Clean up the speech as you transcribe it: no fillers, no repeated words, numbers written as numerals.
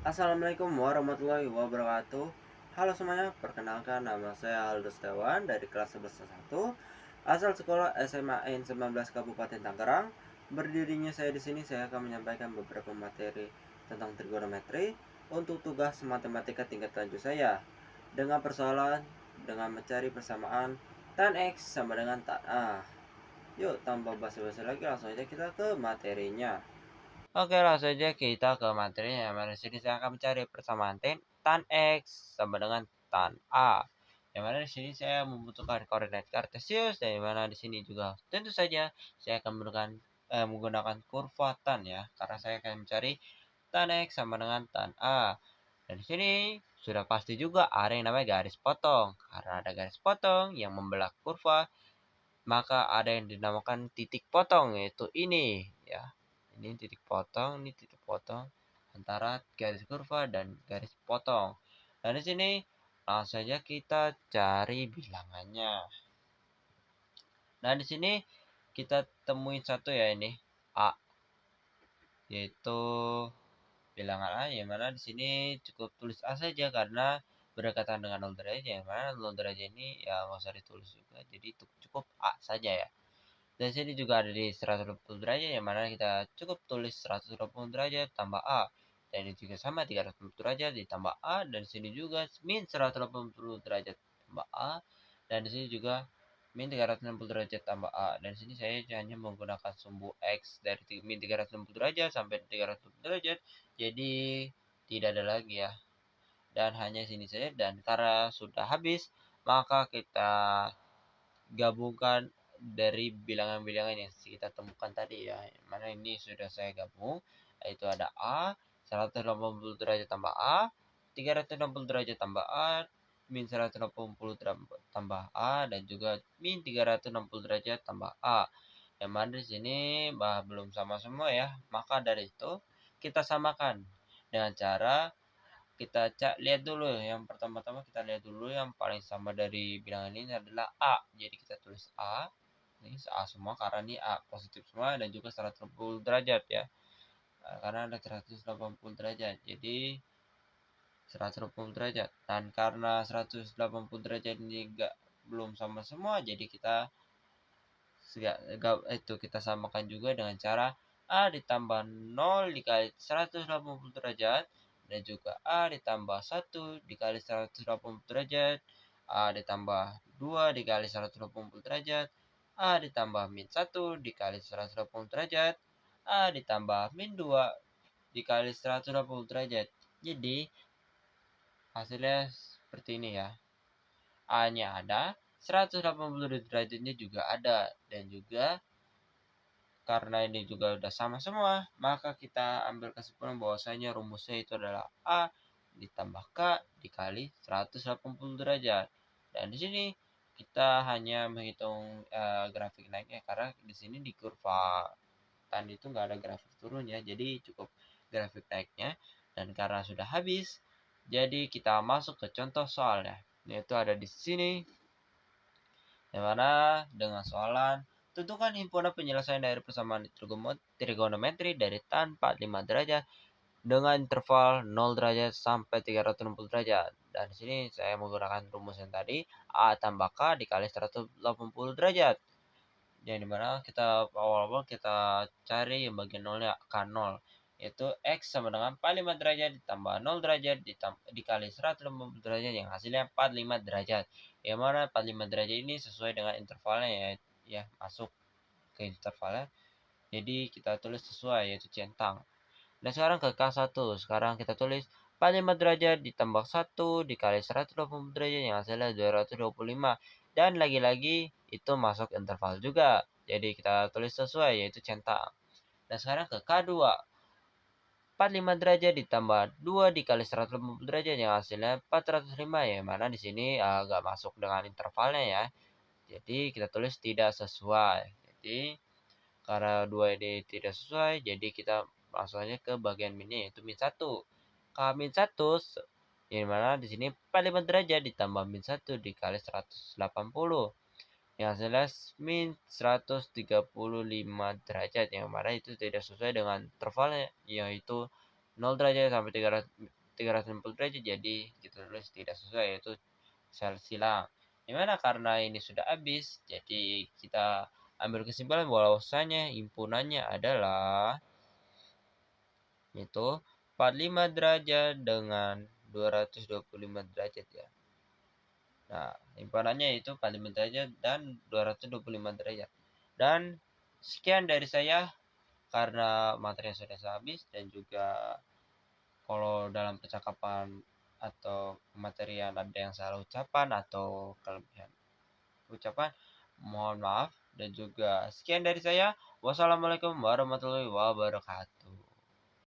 Assalamualaikum warahmatullahi wabarakatuh. Halo semuanya, perkenalkan nama saya Aldo Setiawan dari kelas 11 asal sekolah SMA N 19 Kabupaten Tangerang. Berdirinya saya di sini, saya akan menyampaikan beberapa materi tentang trigonometri untuk tugas matematika tingkat lanjut saya. Dengan persoalan dengan mencari persamaan tan X sama dengan tan A. Yuk, tanpa basa-basi lagi, langsung aja kita ke materinya. Oke, langsung saja kita ke materinya. Yang mana di sini saya akan mencari persamaan tan X sama dengan tan A. Yang mana di sini saya membutuhkan koordinat kartesius, dan yang mana di sini juga tentu saja saya akan menggunakan kurva tan ya, karena saya akan mencari tan X sama dengan tan A. Dan di sini sudah pasti juga ada yang namanya garis potong. Karena ada garis potong yang membelah kurva, maka ada yang dinamakan titik potong, yaitu ini ya. Ini titik potong antara garis kurva dan garis potong. Dan di sini langsung saja kita cari bilangannya. Nah, di sini kita temuin satu ya, ini A, yaitu bilangan A, yang mana di sini cukup tulis A saja karena berdekatan dengan 0 derajat, yang mana 0 derajat ini ya nggak usah ditulis juga, jadi cukup A saja ya. Dan sini juga ada di 120 derajat, yang mana kita cukup tulis 120 derajat tambah A. Dan ini juga sama, 360 derajat ditambah A. Dan sini juga min 180 derajat tambah A. Dan di sini juga min 360 derajat tambah A. Dan di sini saya hanya menggunakan sumbu X dari min 360 derajat sampai 360 derajat. Jadi tidak ada lagi ya. Dan hanya sini saja. Dan karena sudah habis, maka kita gabungkan dari bilangan-bilangan yang kita temukan tadi ya. Mana ini sudah saya gabung, yaitu ada A 180 derajat tambah A, 360 derajat tambah A, min 180 tambah A, dan juga min 360 derajat tambah A. Yang mana di sini belum sama semua ya. Maka dari itu kita samakan dengan cara kita lihat dulu. Yang pertama-tama kita lihat dulu yang paling sama dari bilangan ini adalah A. Jadi kita tulis A. Ini A semua karena ini A positif semua, dan juga 180 derajat ya. Karena ada 180 derajat. Jadi 180 derajat. Dan karena 180 derajat ini belum sama semua, jadi kita samakan juga dengan cara A ditambah 0 dikali 180 derajat, dan juga A ditambah 1 dikali 180 derajat, A ditambah 2 dikali 180 derajat, A ditambah min 1 dikali 180 derajat, A ditambah min 2 dikali 180 derajat. Jadi hasilnya seperti ini ya. A-nya ada, 180 derajatnya juga ada, dan juga karena ini juga udah sama semua, maka kita ambil kesimpulan bahwasanya rumusnya itu adalah A ditambah K dikali 180 derajat. Dan di sini kita hanya menghitung grafik naiknya, karena di sini di kurva tan itu nggak ada grafik turunnya, jadi cukup grafik naiknya. Dan karena sudah habis, jadi kita masuk ke contoh soalnya, yaitu ada di sini, yang mana dengan soalan tentukan himpunan penyelesaian dari persamaan trigonometri dari tan 45 derajat dengan interval 0 derajat sampai 360 derajat. Dan di sini saya menggunakan rumus yang tadi, A tambah K dikali 180 derajat. Yang dimana kita awal-awal kita cari yang bagian nolnya, K0, yaitu X sama dengan 45 derajat ditambah 0 derajat dikali 180 derajat, yang hasilnya 45 derajat. Yang mana 45 derajat ini sesuai dengan intervalnya ya, masuk ke intervalnya. Jadi kita tulis sesuai, yaitu centang. Dan sekarang ke K1. Sekarang kita tulis 45 derajat ditambah 1 dikali 180 derajat, yang hasilnya 225. Dan lagi-lagi itu masuk interval juga. Jadi kita tulis sesuai, yaitu centang. Dan sekarang ke K2. 45 derajat ditambah 2 dikali 180 derajat, yang hasilnya 405, ya, mana di sini agak masuk dengan intervalnya ya. Jadi kita tulis tidak sesuai. Jadi karena 2 ini tidak sesuai, jadi kita langsung aja ke bagian minnya, yaitu min 1. K min 1, yang mana di sini 45 derajat ditambah min 1 dikali 180. Yang hasilnya min 135 derajat, yang mana itu tidak sesuai dengan intervalnya, yaitu 0 derajat sampai 360 derajat, jadi kita tulis tidak sesuai, yaitu sel silang. Dimana karena ini sudah habis, jadi kita ambil kesimpulan bahwasanya himpunannya adalah itu 45 derajat dengan 225 derajat ya. Nah, himpunannya itu 45 derajat dan 225 derajat. Dan sekian dari saya, karena materinya sudah habis, dan juga kalau dalam percakapan atau materian ada yang salah ucapan atau kelebihan ucapan, mohon maaf. Dan juga sekian dari saya. Wassalamualaikum warahmatullahi wabarakatuh.